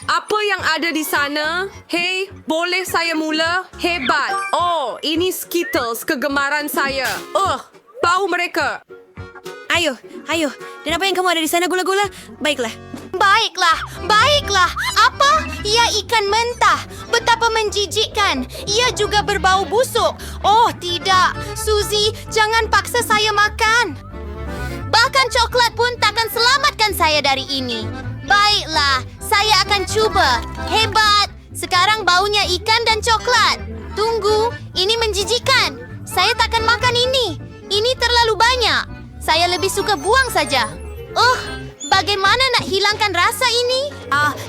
Apa yang ada di sana? Hei, boleh saya mula? Hebat. Oh, ini Skittles kegemaran saya. Bau mereka. Ayo. Dan apa yang kamu ada di sana, gula-gula? Baiklah. Baiklah. Apa? Ia ikan mentah. Betapa menjijikkan. Ia juga berbau busuk. Oh, tidak. Suzy, jangan paksa saya makan. Bahkan coklat pun takkan selamatkan saya dari ini. Baiklah, saya akan cuba. Hebat. Sekarang baunya ikan dan coklat. Tunggu, ini menjijikkan. Saya takkan makan ini. Ini terlalu banyak. Saya lebih suka buang saja. Bagaimana nak hilangkan rasa ini?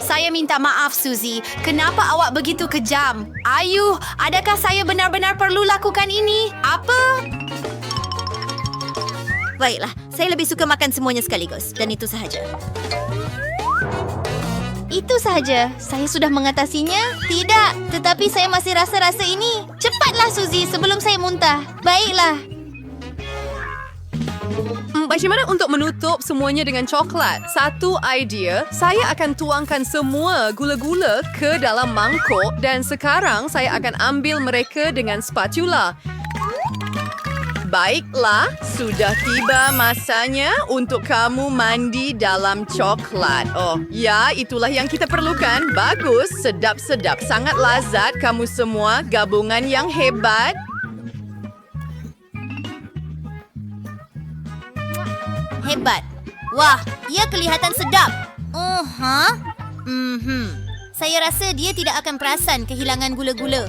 Saya minta maaf, Suzy. Kenapa awak begitu kejam? Ayu, adakah saya benar-benar perlu lakukan ini? Apa? Baiklah, saya lebih suka makan semuanya sekaligus. Dan itu sahaja. Itu sahaja. Saya sudah mengatasinya. Tidak, tetapi saya masih rasa-rasa ini. Cepatlah, Suzy, sebelum saya muntah. Baiklah. Bagaimana untuk menutup semuanya dengan coklat? Satu idea, saya akan tuangkan semua gula-gula ke dalam mangkuk dan sekarang saya akan ambil mereka dengan spatula. Baiklah, sudah tiba masanya untuk kamu mandi dalam coklat. Oh, ya, itulah yang kita perlukan. Bagus, sedap-sedap, sangat lazat kamu semua, gabungan yang hebat. Hebat. Wah, ia kelihatan sedap. Saya rasa dia tidak akan perasan kehilangan gula-gula.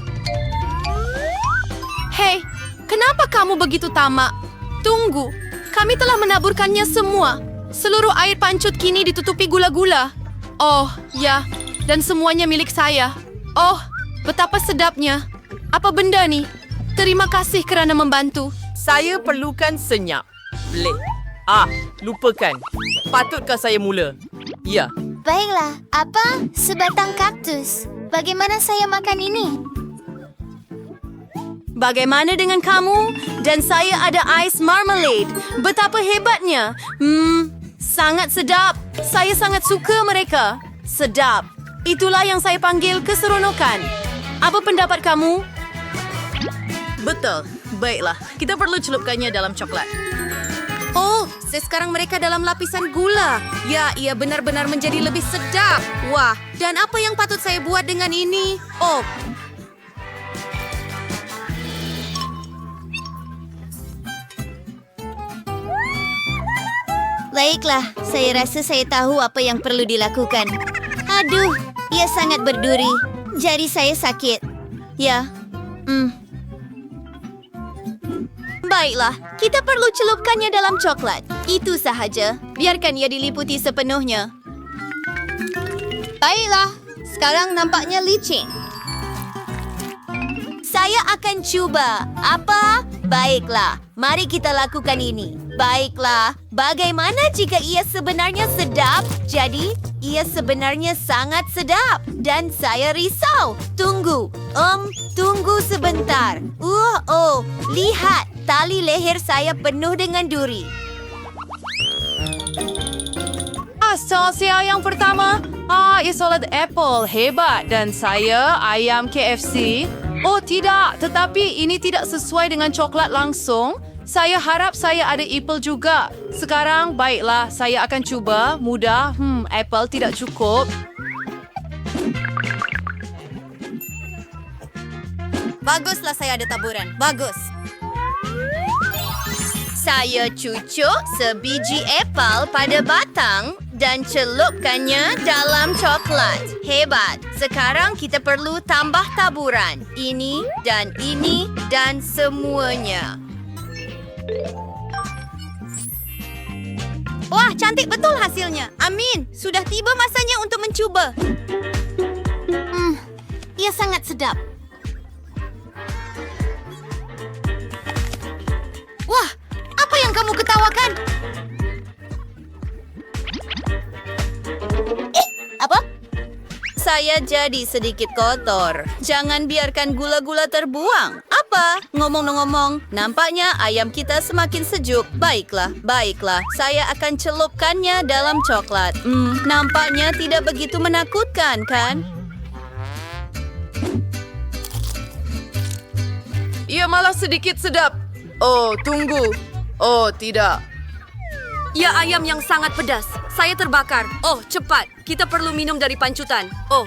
Hei, kenapa kamu begitu tamak? Tunggu, kami telah menaburkannya semua. Seluruh air pancut kini ditutupi gula-gula. Oh, ya, dan semuanya milik saya. Oh, betapa sedapnya. Apa benda ni? Terima kasih kerana membantu. Saya perlukan senyap. Lupakan. Patutkah saya mula? Ya. Baiklah, apa? Sebatang kaktus. Bagaimana saya makan ini? Bagaimana dengan kamu? Dan saya ada ais marmalade. Betapa hebatnya. Sangat sedap. Saya sangat suka mereka. Sedap. Itulah yang saya panggil keseronokan. Apa pendapat kamu? Betul. Baiklah, kita perlu celupkannya dalam coklat. Oh, sekarang mereka dalam lapisan gula. Ya, ia benar-benar menjadi lebih sedap. Wah, dan apa yang patut saya buat dengan ini? Oh, Baiklah, saya rasa saya tahu apa yang perlu dilakukan. Aduh, ia sangat berduri. Jari saya sakit. Ya. Baiklah, kita perlu celupkannya dalam coklat. Itu sahaja. Biarkan ia diliputi sepenuhnya. Baiklah, sekarang nampaknya licin. Saya akan cuba. Apa? Baiklah, mari kita lakukan ini. Baiklah, bagaimana jika ia sebenarnya sedap? Jadi, ia sebenarnya sangat sedap. Dan saya risau. Tunggu sebentar. Lihat, tali leher saya penuh dengan duri. Saya yang pertama. Salad apple. Hebat. Dan saya ayam KFC. Oh tidak, tetapi ini tidak sesuai dengan coklat langsung. Saya harap saya ada apple juga. Sekarang, baiklah, saya akan cuba. Mudah, apple tidak cukup. baguslah saya ada taburan. Bagus. Saya cucuk sebiji apple pada batang dan celupkannya dalam coklat. Hebat. Sekarang kita perlu tambah taburan. Ini dan semuanya. Wah, cantik betul hasilnya. Amin. Sudah tiba masanya untuk mencuba. Ia sangat sedap. Wah, apa yang kamu ketawakan? Apa? Saya jadi sedikit kotor. Jangan biarkan gula-gula terbuang. Apa apa? Ngomong-ngomong, nampaknya ayam kita semakin sejuk. Baiklah. Saya akan celupkannya dalam coklat. Nampaknya tidak begitu menakutkan, kan? Ia malah sedikit sedap. Oh, tunggu. Oh, tidak. Ya, ayam yang sangat pedas. Saya terbakar. Oh, cepat. Kita perlu minum dari pancutan. Oh,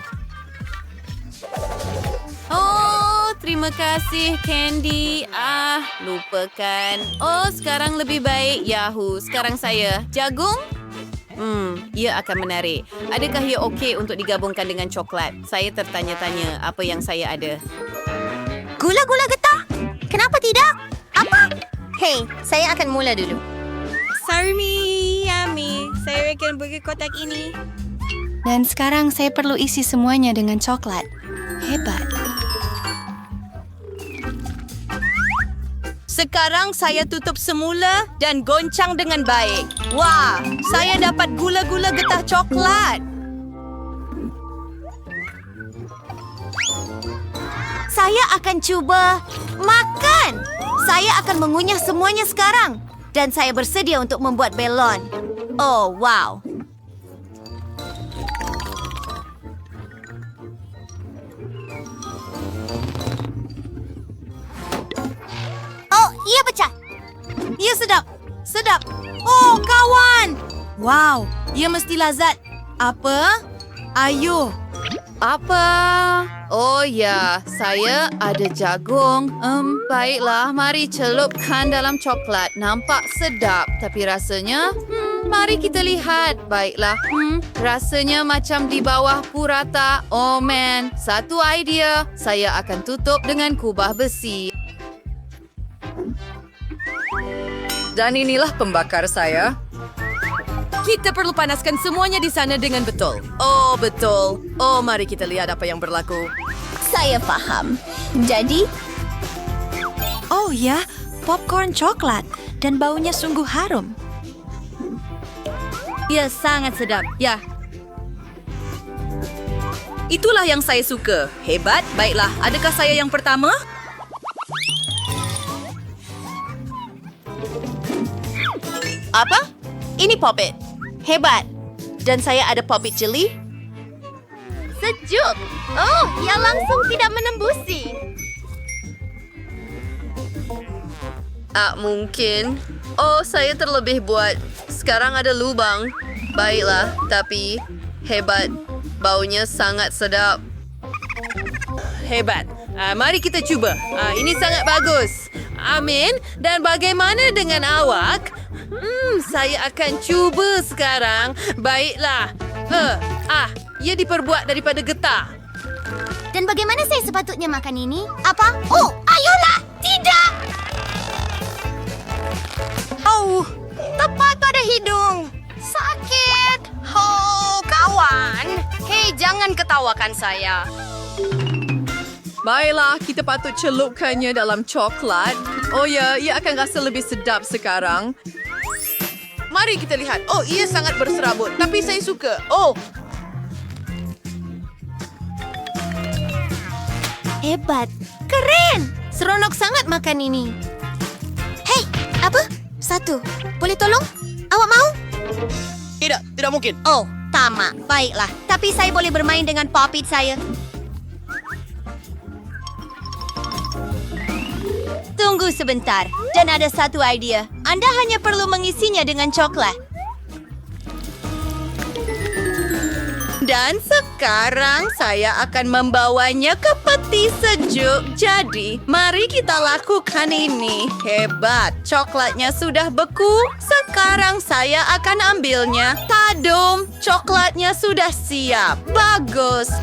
terima kasih, Candy. Lupakan. Oh, sekarang lebih baik. Yahoo, sekarang saya. Jagung? Ia akan menarik. Adakah ia okey untuk digabungkan dengan coklat? Saya tertanya-tanya apa yang saya ada. Gula-gula getah? Kenapa tidak? Apa? Hei, saya akan mula dulu. Sorry, Yummy. Saya akan bagi kotak ini. Dan sekarang saya perlu isi semuanya dengan coklat. Hebat. Sekarang saya tutup semula dan goncang dengan baik. Wah, saya dapat gula-gula getah coklat. Saya akan cuba makan. Saya akan mengunyah semuanya sekarang. Dan saya bersedia untuk membuat belon. Oh, wow. Oh, ia pecah. Ia sedap. Sedap. Oh, kawan. Wow, ia mesti lazat. Apa? Ayo. Apa? Oh ya, saya ada jagung. Baiklah, mari celupkan dalam coklat. Nampak sedap, tapi rasanya, mari kita lihat. Baiklah, rasanya macam di bawah purata. Oh man, satu idea. Saya akan tutup dengan kubah besi. Dan inilah pembakar saya. Kita perlu panaskan semuanya di sana dengan betul. Oh, betul. Oh, mari kita lihat apa yang berlaku. Saya paham. Jadi, Oh ya, popcorn coklat dan baunya sungguh harum. Ya, sangat sedap. Ya. Itulah yang saya suka. Hebat. Baiklah, adakah saya yang pertama? Apa? Ini Pop-It. Hebat. Dan saya ada Pop-It jeli. sejuk. Oh, ia langsung tidak menembusi. Mungkin. Oh, saya terlebih buat. Sekarang ada lubang. Baiklah, tapi hebat. Baunya sangat sedap. Hebat. Mari kita cuba. Ini sangat bagus. Amin. Dan bagaimana dengan awak? Saya akan cuba sekarang. Baiklah. Ia diperbuat daripada getah. Dan bagaimana saya sepatutnya makan ini? Apa? Oh, ayolah! Tidak! Oh, tepat pada hidung. Sakit. Oh, kawan. Hei, jangan ketawakan saya. Baiklah, kita patut celupkannya dalam coklat. Oh ya, ia akan rasa lebih sedap sekarang. Mari kita lihat. Oh, ia sangat berserabut. Tapi saya suka. Oh, Hebat. Keren. Seronok sangat makan ini. Hei, apa? Satu. Boleh tolong? Awak mau? Tidak mungkin. Oh, tamak. Baiklah. Tapi saya boleh bermain dengan Pop-It saya. Tunggu sebentar. Dan ada satu idea. Anda hanya perlu mengisinya dengan coklat. Dan sekarang saya akan membawanya ke peti sejuk. Jadi, mari kita lakukan ini. Hebat, coklatnya sudah beku. Sekarang saya akan ambilnya. Tadum, coklatnya sudah siap. Bagus.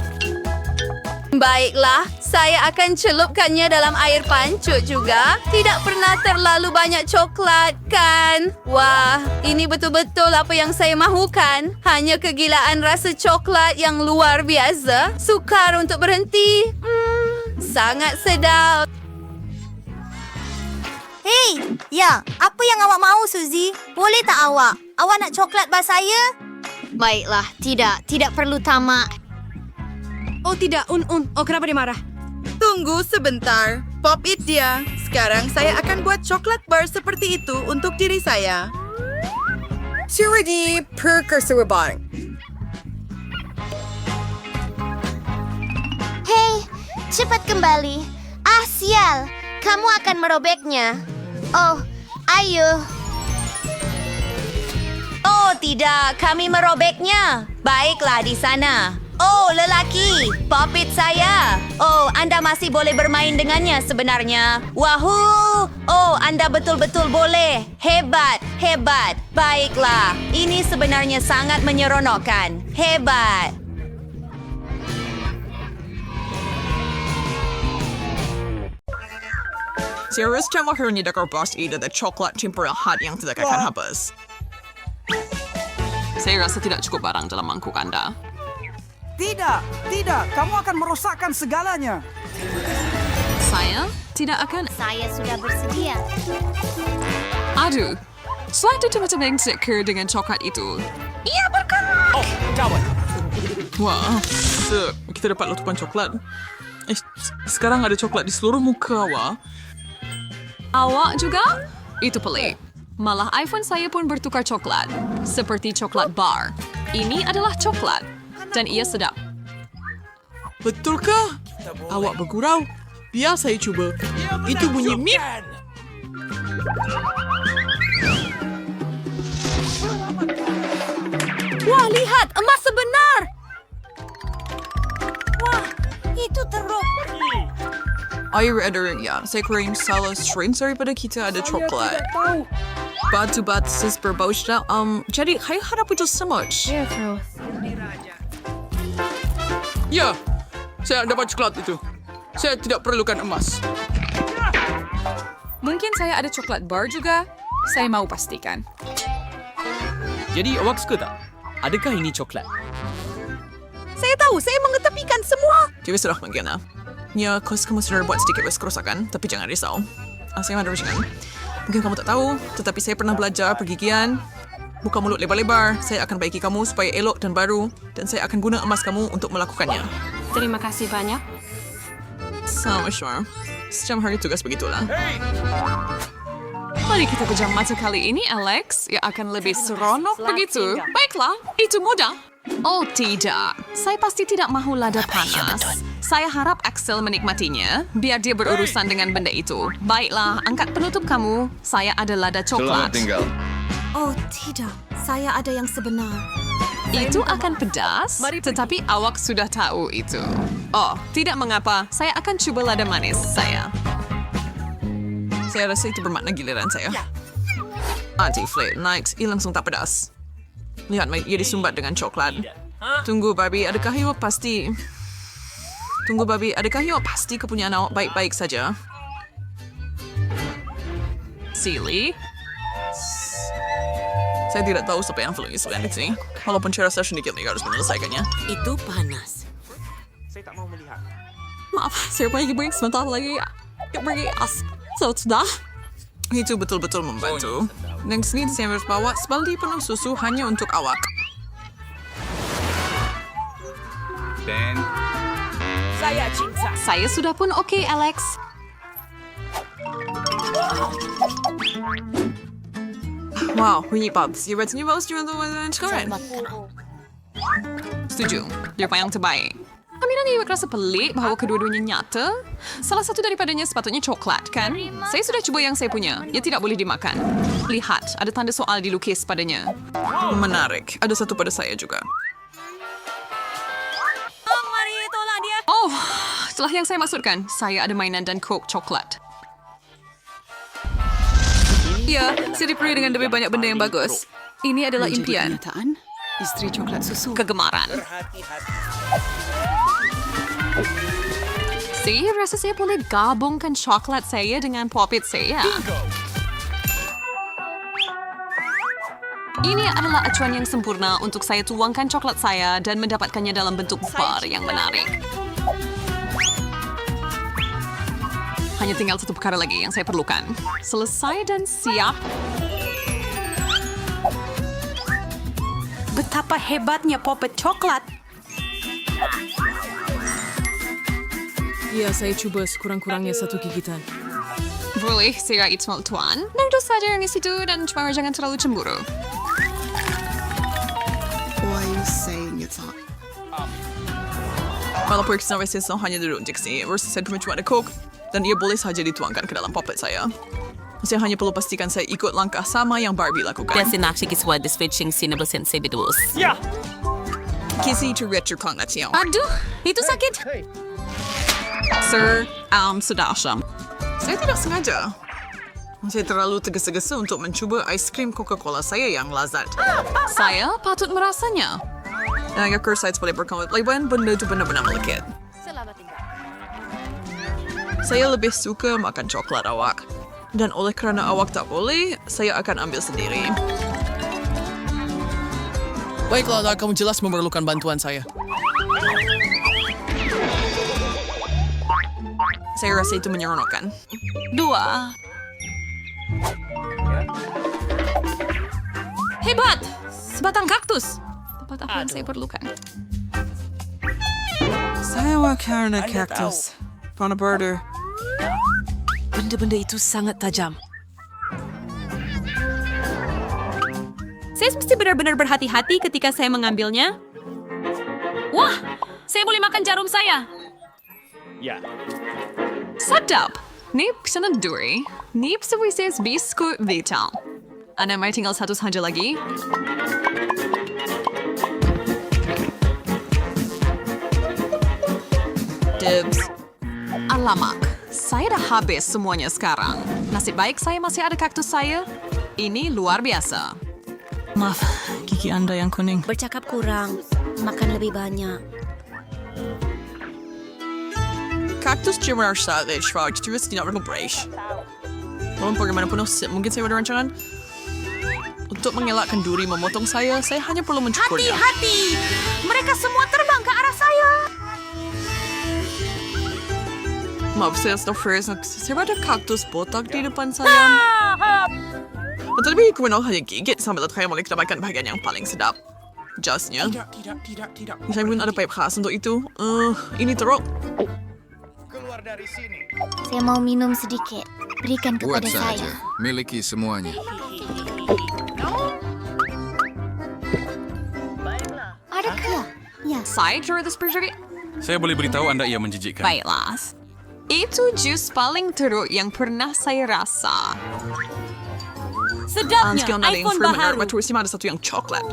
Baiklah, saya akan celupkannya dalam air pancut juga. Tidak pernah terlalu banyak coklat, kan? Wah, ini betul-betul apa yang saya mahukan. Hanya kegilaan rasa coklat yang luar biasa. Sukar untuk berhenti. Sangat sedap. Hei, ya, apa yang awak mau, Suzy? Boleh tak awak? Awak nak coklat bas saya? Baiklah, tidak perlu tamak. Oh tidak, Oh, kenapa dia marah? Tunggu sebentar. Pop it dia. Sekarang saya akan buat coklat bar seperti itu untuk diri saya. Suredi perkersuabang. Hei, cepat kembali. Ah, sial. Kamu akan merobeknya. Oh, ayo. Oh tidak, kami merobeknya. Baiklah di sana. Oh, lelaki, popit saya. Oh, Anda masih boleh bermain dengannya sebenarnya. Wahoo! Oh, Anda betul-betul boleh. Hebat, hebat. Baiklah, ini sebenarnya sangat menyeronokkan. Hebat. Seharusnya mahirnya dekor bos ide the coklat tempura hot yang tidak akan habis. Saya rasa tidak cukup barang dalam mangkuk Anda. Tidak. Kamu akan merosakkan segalanya. Saya tidak akan... Saya sudah bersedia. Aduh, selain itu macam yang seker dengan coklat itu. Oh, gawat. Wah, kita dapat letupan coklat. Sekarang ada coklat di seluruh muka, wah. Awak juga? Itu pelik. Malah iPhone saya pun bertukar coklat. Seperti coklat bar. Ini adalah coklat. Dan ia sedap. Betulkah? Awak bergurau? Biar saya cuba. Itu bunyi mip. Wah, lihat, emas sebenar. Itu teruk. Air ya. Saya kering salah strain daripada kita ada coklat. Batu-batu berbaunya. Jadi, saya harap itu semut. Ya, saya dapat coklat itu. Saya tidak perlukan emas. Mungkin saya ada coklat bar juga. Saya mau pastikan. Jadi awak suka tak? Adakah ini coklat? Saya tahu, saya mengetepikan semua. Jadi sudah mungkin. Ya, kos kamu sudah buat sedikit kerusakan, tapi jangan risau. Saya ada rencana. Mungkin kamu tak tahu, tetapi saya pernah belajar pergigian. Buka mulut lebar-lebar, saya akan baiki kamu supaya elok dan baru. Dan saya akan guna emas kamu untuk melakukannya. Terima kasih banyak. Sama sure. Sejam hari tugas begitulah. Mari kita pejam mata kali ini, Alex. Ya akan lebih seronok begitu. Baiklah, itu mudah. Oh tidak, saya pasti tidak mahu lada panas. Saya harap Axel menikmatinya, biar dia berurusan dengan benda itu. Baiklah, angkat penutup kamu. Saya ada lada coklat. Oh tidak, saya ada yang sebenar. Itu akan pedas, tetapi awak sudah tahu itu. Oh, tidak mengapa. Saya akan cuba lada manis saya. Saya rasa itu bermakna giliran saya. Anti-flake night, ia langsung tak pedas. Lihat, ia disumbat dengan coklat. Tunggu, Barbie, adakah awak pasti... Tunggu, Barbie, adakah awak pasti kepunyaan awak baik-baik saja? Silly. Saya tidak tahu siapa yang perlu isukan di sini. Walaupun saya rasa sedikit lagi harus menyelesaikannya. Itu panas. Maaf, saya pergi break sebentar lagi. Pergi sudah. Itu betul-betul membantu. Dan sini saya harus bawa sebaldi penuh susu hanya untuk awak. Saya sudah pun oke, Alex. Wow, bunyi Bobs. Ya rasanya bagus juga untuk sekarang. Setuju. Dia yang terbaik. Amira ni rasa pelik bahawa kedua-duanya nyata. Salah satu daripadanya sepatutnya coklat, kan? Saya sudah cuba yang saya punya. Ia tidak boleh dimakan. Lihat, ada tanda soal dilukis padanya. Menarik. Ada satu pada saya juga. Oh, itulah yang saya maksudkan. Saya ada mainan dan Coke coklat. Ya, saya diberi dengan lebih banyak benda yang bagus. Ini adalah impian. Istri coklat susu. Kegemaran. Saya rasa saya boleh gabungkan coklat saya dengan popit saya. Ini adalah acuan yang sempurna untuk saya tuangkan coklat saya dan mendapatkannya dalam bentuk bar yang menarik. Hanya tinggal satu perkara lagi yang saya perlukan. Selesai dan siap. Betapa hebatnya popet coklat. Ya, saya cuba sekurang-kurangnya 1 gigitan. Boleh saya itu tuan? Nangdo saja yang di situ dan cuma jangan terlalu cemburu. Why are you saying it's hot? Walaupun saya hanya duduk di sini, saya cuma ada Coke dan ia boleh saja dituangkan ke dalam poppet saya. Saya hanya perlu pastikan saya ikut langkah sama yang Barbie lakukan. Desinakshigiswa disfitching sinabasensei bidus. Kisi to retro kongnacion. Aduh, itu sakit. Sir, sudah asyam. Saya tidak sengaja. Saya terlalu tergesa-gesa untuk mencuba aiskrim Coca-Cola saya yang lazat. Saya patut merasanya. Dan agar saya boleh berkomitmen, benda itu benar-benar melekit. Saya lebih suka makan coklat awak. Dan oleh kerana awak tak boleh, saya akan ambil sendiri. Baiklah, kamu jelas memerlukan bantuan saya. Saya rasa itu menyeronokkan. 2. Hebat! Sebatang kaktus. Tepat apa yang saya perlukan. Saya karena kaktus. Pana birder. Benda-benda itu sangat tajam. Saya mesti benar-benar berhati-hati ketika saya mengambilnya. Wah, saya boleh makan jarum saya. Sedap! Ni sana duri. Ni sebuah biskut vital. Anda may tinggal 1 saja lagi. Dibs. Alamak, saya dah habis semuanya sekarang. Nasib baik saya masih ada kaktus saya. Ini luar biasa. Maaf, gigi Anda yang kuning. Bercakap kurang, makan lebih banyak. Kaktus cuma savage, Frog. Terus tidak berkumpres. Walaupun bagaimanapun mungkin saya ada rancangan. Untuk mengelakkan duri memotong saya hanya perlu mencukurnya. Hati-hati! Mereka semua terbang ke arah saya. Maaf, saya ada kaktus botak di depan saya. Tetapi kemudian hanya gigit sambil saya boleh dapatkan bahagian yang paling sedap. Jasnya. Tidak. Saya pun ada pipe khas untuk itu. Ini teruk. Saya mau minum sedikit. Berikan Buat kepada saja. saya. Miliki semuanya. Adakah? Ya. Saya terus berjari. Saya boleh beritahu Anda ia menjijikkan. Baiklah. Itu jus paling teruk yang pernah saya rasa. Sedapnya, Sekian ada yang iPhone fermenter, baharu. terus ada satu yang coklat.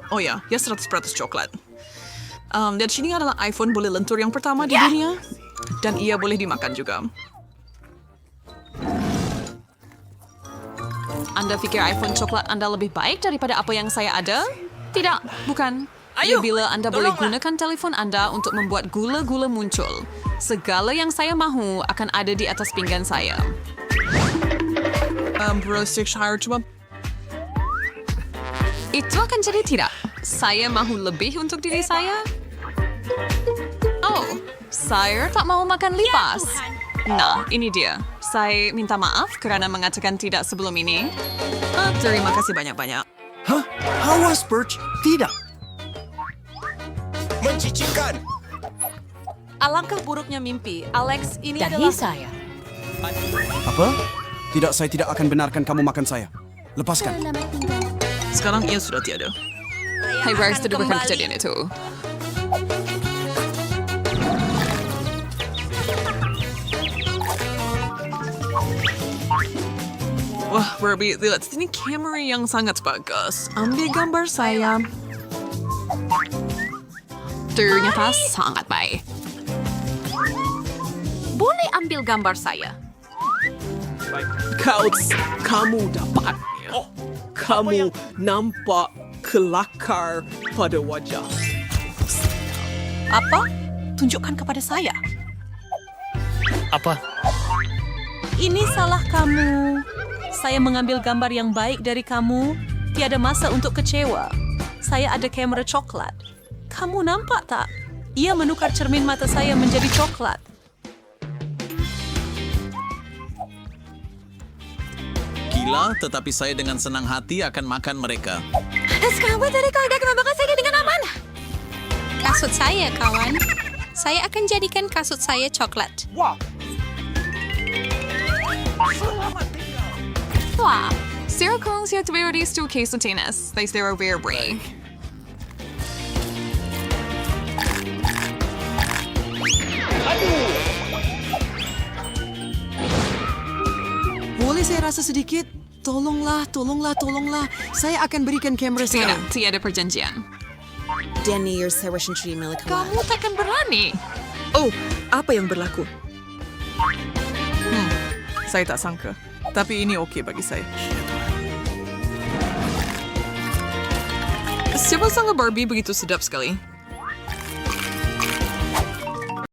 Oh ya, 100% coklat. Dan sini adalah iPhone boleh lentur yang pertama di dunia. Dan ia boleh dimakan juga. Anda fikir iPhone coklat Anda lebih baik daripada apa yang saya ada? Tidak, bukan. Bila Anda boleh gunakan telefon Anda untuk membuat gula-gula muncul. Segala yang saya mahu akan ada di atas pinggan saya. Worcestershire coba. Itu akan jadi tidak. Saya mahu lebih untuk diri saya. Oh, saya tak mau makan lipas. Nah, ini dia. Saya minta maaf kerana mengatakan tidak sebelum ini. Terima kasih banyak-banyak. Hah? Awas, Perch. Tidak. Mencicikan. Alangkah buruknya mimpi. Alex, ini adalah... saya. Apa? Tidak, saya tidak akan benarkan kamu makan saya. Lepaskan. Sekarang ia sudah tiada. Hai, Bryce, terdengarkan kejadian itu. Wah, Barbie, lihat sini kamera yang sangat bagus. Ambil gambar saya. Ternyata sangat baik. Boleh ambil gambar saya. Kamu dapatnya. Kamu nampak kelakar pada wajah. Apa? Tunjukkan kepada saya. Apa? Ini salah kamu. Saya mengambil gambar yang baik dari kamu. Tiada masa untuk kecewa. Saya ada kamera coklat. Kamu nampak tak? Ia menukar cermin mata saya menjadi coklat. Gila, tetapi saya dengan senang hati akan makan mereka. Sekarang dari kau akan membawa saya dengan aman. Maksud saya, kawan. Saya akan jadikan kasut saya coklat. Wah, Sarah kung siya tuwiri's to queso tinas. They zero rare break. Boleh saya rasa sedikit? Tolonglah, tolonglah, tolonglah. Saya akan berikan kamera Tidak, saya. tiada perjanjian. Kamu takkan berani. Oh, apa yang berlaku? Saya tak sangka. Tapi ini okey bagi saya. Siapa sangka Barbie begitu sedap sekali?